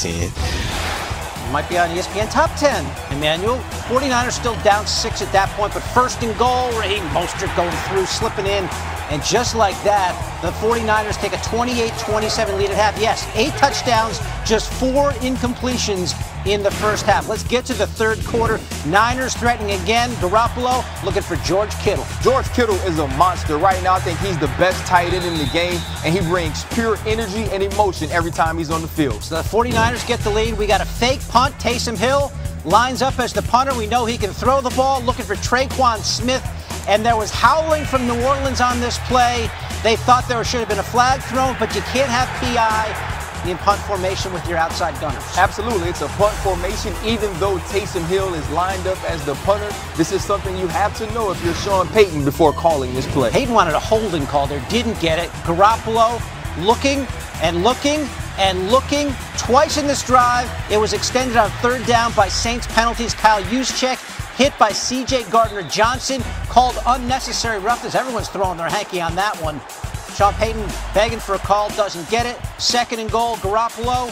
team. Might be on ESPN Top 10, Emmanuel. 49ers still down 6 at that point, but first and goal, Raheem Mostert going through, slipping in. And just like that, the 49ers take a 28-27 lead at half. Yes, 8 touchdowns, just 4 incompletions in the first half. Let's get to the third quarter. Niners threatening again. Garoppolo looking for George Kittle. George Kittle is a monster. Right now, I think he's the best tight end in the game, and he brings pure energy and emotion every time he's on the field. So the 49ers get the lead. We got a fake punt. Taysom Hill lines up as the punter. We know he can throw the ball, looking for Traquan Smith. And there was howling from New Orleans on this play. They thought there should have been a flag thrown, but you can't have PI in punt formation with your outside gunners. Absolutely. It's a punt formation. Even though Taysom Hill is lined up as the punter, this is something you have to know if you're Sean Payton before calling this play. Payton wanted a holding call there, didn't get it. Garoppolo looking and looking and looking twice in this drive. It was extended on third down by Saints penalties. Kyle Juszczyk hit by C.J. Gardner-Johnson, called unnecessary roughness. Everyone's throwing their hanky on that one. Sean Payton begging for a call, doesn't get it. Second and goal, Garoppolo.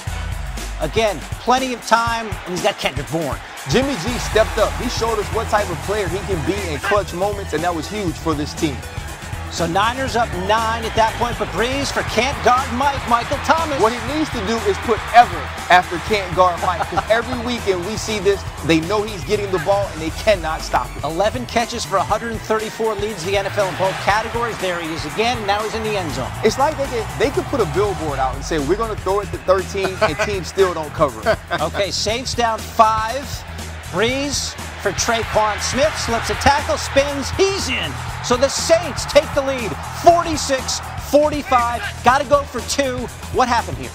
Again, plenty of time, and he's got Kendrick Bourne. Jimmy G stepped up. He showed us what type of player he can be in clutch moments, and that was huge for this team. So Niners up 9 at that point, but Breeze for can't guard Michael Thomas. What he needs to do is put ever after can't guard Mike, because every weekend we see this, they know he's getting the ball and they cannot stop it. 11 catches for 134, leads the NFL in both categories. There he is again, now he's in the end zone. It's like they could put a billboard out and say, we're going to throw it to 13 and teams still don't cover it. Okay, Saints down 5. Breeze for Traquan Smith, slips a tackle, spins, he's in. So the Saints take the lead, 46-45. Got to go for 2. What happened here?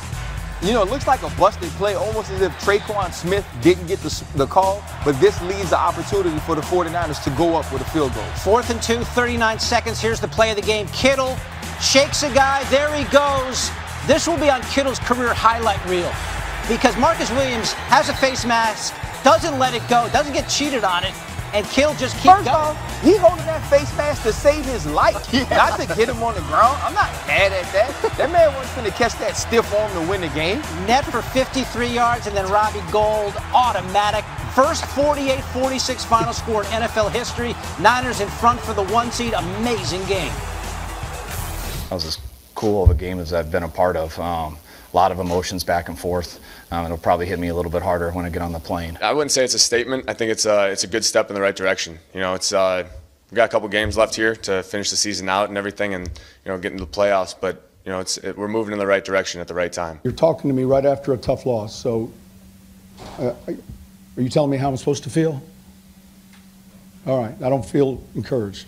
You know, it looks like a busted play, almost as if Traquan Smith didn't get the call, but this leaves the opportunity for the 49ers to go up with a field goal. 4th and 2, 39 seconds. Here's the play of the game. Kittle shakes a guy. There he goes. This will be on Kittle's career highlight reel because Marcus Williams has a face mask, doesn't let it go, doesn't get cheated on it, and Kittle just keeps going. First off, he holding that face mask to save his life, not to get him on the ground. I'm not mad at that. That man wasn't going to catch that stiff arm to win the game. Net for 53 yards, and then Robbie Gould, automatic. First 48-46 final score in NFL history. Niners in front for the 1 seed. Amazing game. That was as cool of a game as I've been a part of. A lot of emotions back and forth. It'll probably hit me a little bit harder when I get on the plane. I wouldn't say it's a statement. I think it's a good step in the right direction. You know, it's we've got a couple games left here to finish the season out and everything, and get into the playoffs. But we're moving in the right direction at the right time. You're talking to me right after a tough loss. So, are you telling me how I'm supposed to feel? All right, I don't feel encouraged.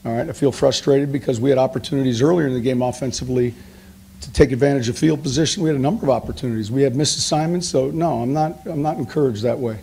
All right, I feel frustrated because we had opportunities earlier in the game offensively to take advantage of field position. We had a number of opportunities. We had missed assignments, so no, I'm not encouraged that way.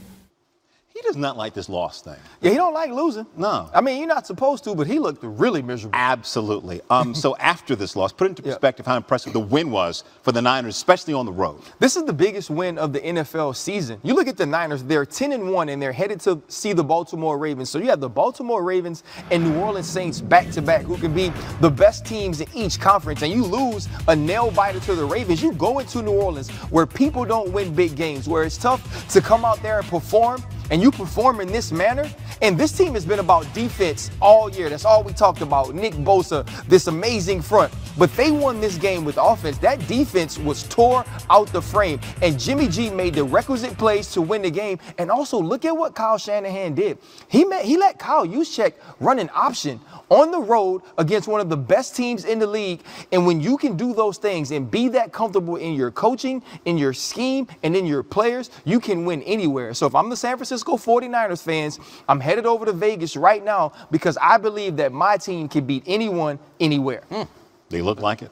He does not like this loss thing. Yeah, he don't like losing. No. I mean, you're not supposed to, but he looked really miserable. Absolutely. So after this loss, put into perspective how impressive the win was for the Niners, especially on the road. This is the biggest win of the NFL season. You look at the Niners, they're 10-1, and they're headed to see the Baltimore Ravens. So you have the Baltimore Ravens and New Orleans Saints back-to-back, who can be the best teams in each conference. And you lose a nail-biter to the Ravens. You go into New Orleans where people don't win big games, where it's tough to come out there and perform, and you perform in this manner. And this team has been about defense all year. That's all we talked about. Nick Bosa, this amazing front. But they won this game with offense. That defense was tore out the frame. And Jimmy G made the requisite plays to win the game. And also, look at what Kyle Shanahan did. He let Kyle Juszczyk run an option on the road against one of the best teams in the league. And when you can do those things and be that comfortable in your coaching, in your scheme, and in your players, you can win anywhere. So if I'm the San Francisco 49ers fans, I'm headed over to Vegas right now because I believe that my team can beat anyone, anywhere. They look like it.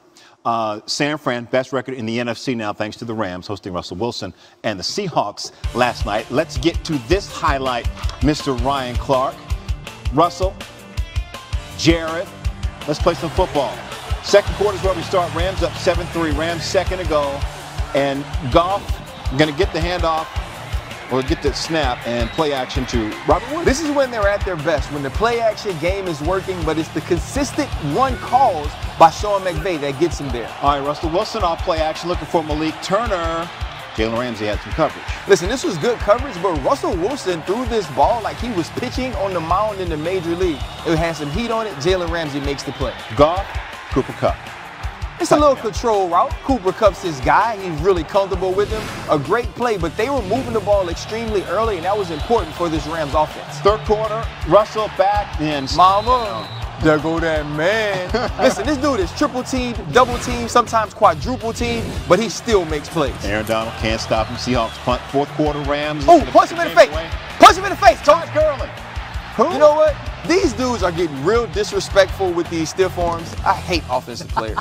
San Fran, best record in the NFC now, thanks to the Rams hosting Russell Wilson and the Seahawks last night. Let's get to this highlight, Mr. Ryan Clark. Russell, Jared, let's play some football. Second quarter is where we start. Rams up 7-3. Rams second to go. And Goff going to get the handoff or get the snap and play action to Robert Woods. This is when they're at their best, when the play action game is working, but it's the consistent run calls by Sean McVay that gets him there. All right, Russell Wilson off play action, looking for Malik Turner. Jalen Ramsey had some coverage. Listen, this was good coverage, but Russell Wilson threw this ball like he was pitching on the mound in the major league. It had some heat on it. Jalen Ramsey makes the play. Goff, Cooper Kupp. It's a little control route. Cooper Kupp's his guy. He's really comfortable with him. A great play, but they were moving the ball extremely early, and that was important for this Rams offense. Third quarter, Russell back in. Mama, there go that man. Listen, this dude is triple team, double team, sometimes quadruple team, but he still makes plays. Aaron Donald can't stop him. Seahawks punt. Fourth quarter, Rams. Oh, punch him in the face. Punch him in the face, Todd Gurley. Who? You know what? These dudes are getting real disrespectful with these stiff arms. I hate offensive players.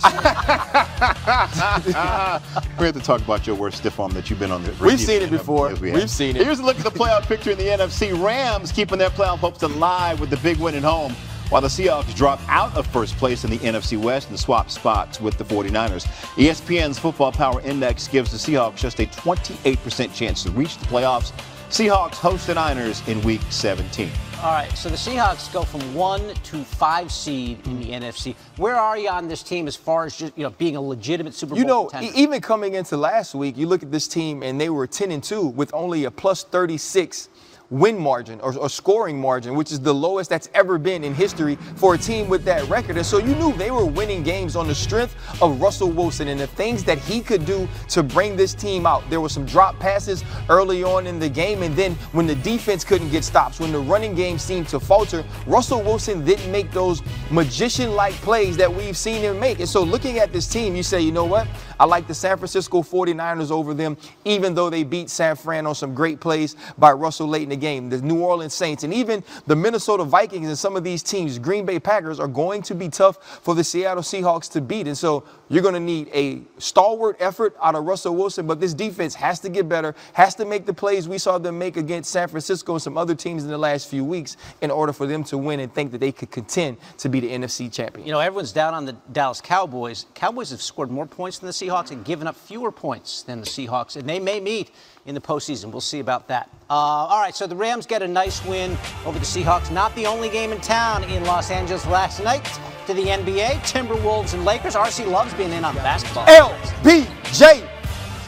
We have to talk about your worst stiff arm that you've been on. We've seen it before. Yes, We've seen it. Here's a look at the playoff picture in the NFC. Rams keeping their playoff hopes alive with the big win at home, while the Seahawks drop out of first place in the NFC West and swap spots with the 49ers. ESPN's Football Power Index gives the Seahawks just a 28% chance to reach the playoffs. Seahawks host the Niners in Week 17. All right, so the Seahawks go from 1 to 5 seed in the NFC. Where are you on this team as far as just, being a legitimate Super Bowl contender? Even coming into last week, you look at this team and they were 10-2 with only a plus 36 win margin or scoring margin, which is the lowest that's ever been in history for a team with that record. And so you knew they were winning games on the strength of Russell Wilson and the things that he could do to bring this team out. There were some drop passes early on in the game, and then when the defense couldn't get stops, when the running game seemed to falter, Russell Wilson didn't make those magician-like plays that we've seen him make. And so looking at this team, you say, you know what? I like the San Francisco 49ers over them, even though they beat San Fran on some great plays by Russell late in the game. The New Orleans Saints and even the Minnesota Vikings and some of these teams, Green Bay Packers, are going to be tough for the Seattle Seahawks to beat. And so you're going to need a stalwart effort out of Russell Wilson, but this defense has to get better, has to make the plays we saw them make against San Francisco and some other teams in the last few weeks in order for them to win and think that they could contend to be the NFC champion. Everyone's down on the Dallas Cowboys. Cowboys have scored more points than the Seahawks and given up fewer points than the Seahawks, and they may meet in the postseason. We'll see about that. All right, so the Rams get a nice win over the Seahawks. Not the only game in town in Los Angeles last night. To the NBA, Timberwolves and Lakers. RC loves being in on basketball. LBJ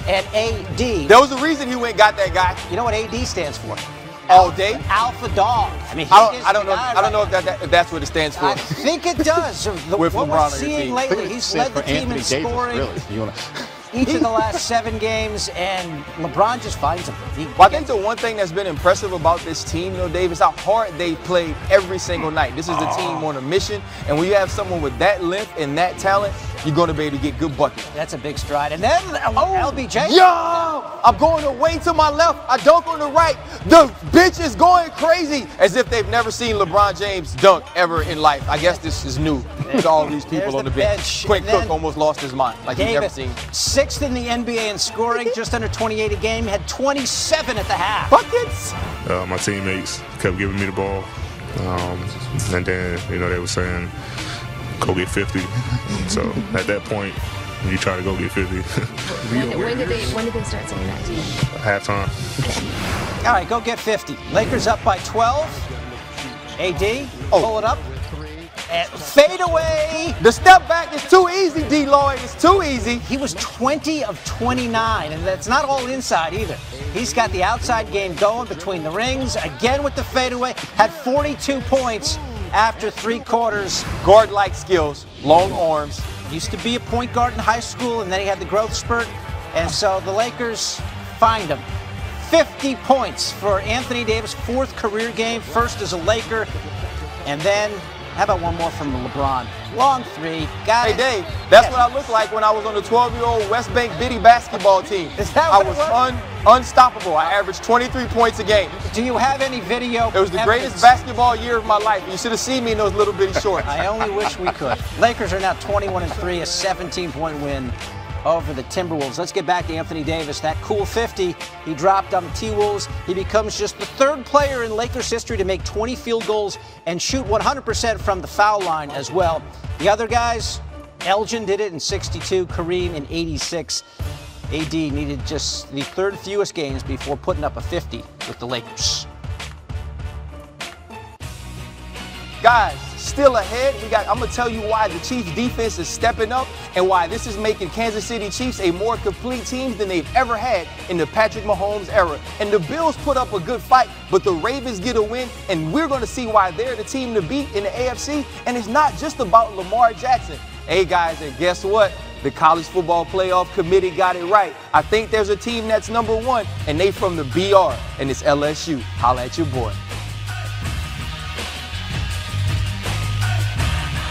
and AD. There was a reason he went and got that guy. You know what AD stands for? All day? Alpha dog. I mean, I don't know if that's what it stands for. I think it does. What we're seeing lately, he's led the team in scoring. Each of the last 7 games, and LeBron just finds them. I think the one thing that's been impressive about this team, Dave, is how hard they play every single night. This is a team on a mission, and when you have someone with that length and that talent, you're going to be able to get good buckets. That's a big stride. And then LBJ. Yo! I'm going away to my left. I dunk on the right. The bench is going crazy as if they've never seen LeBron James dunk ever in life. I guess this is new to all these people on the bench. Quinn Cook almost lost his mind like he's never seen. 6th in the NBA in scoring, just under 28 a game, had 27 at the half. Buckets! My teammates kept giving me the ball. And then, they were saying, go get 50. So at that point, you try to go get 50. when did they start saying that to you? Halftime. All right, go get 50. Lakers up by 12. AD, pull it up. And fade away. The step back is too easy, D. Lloyd. It's too easy. He was 20 of 29, and that's not all inside either. He's got the outside game going between the rings. Again with the fadeaway. Had 42 points after 3 quarters. Guard-like skills, long arms. Used to be a point guard in high school, and then he had the growth spurt. And so the Lakers find him. 50 points for Anthony Davis, 4th career game, first as a Laker. And then, how about one more from LeBron? Long 3. Got it. Hey, Dave, that's what I looked like when I was on the 12-year-old West Bank Biddy basketball team. Is that I what was unstoppable. I averaged 23 points a game. Do you have any video? It was the greatest basketball year of my life. You should have seen me in those little bitty shorts. I only wish we could. Lakers are now 21-3, a 17-point win over the Timberwolves. Let's get back to Anthony Davis. That cool 50 he dropped on the T-Wolves. He becomes just the 3rd player in Lakers history to make 20 field goals and shoot 100% from the foul line as well. The other guys, Elgin did it in 62, Kareem in 86. AD needed just the 3rd fewest games before putting up a 50 with the Lakers. Guys, still ahead. I'm going to tell you why the Chiefs defense is stepping up and why this is making Kansas City Chiefs a more complete team than they've ever had in the Patrick Mahomes era. And the Bills put up a good fight, but the Ravens get a win, and we're going to see why they're the team to beat in the AFC. And it's not just about Lamar Jackson. Hey, guys, and guess what? The College Football Playoff Committee got it right. I think there's a team that's number one, and they from the BR, and it's LSU. Holla at your boy.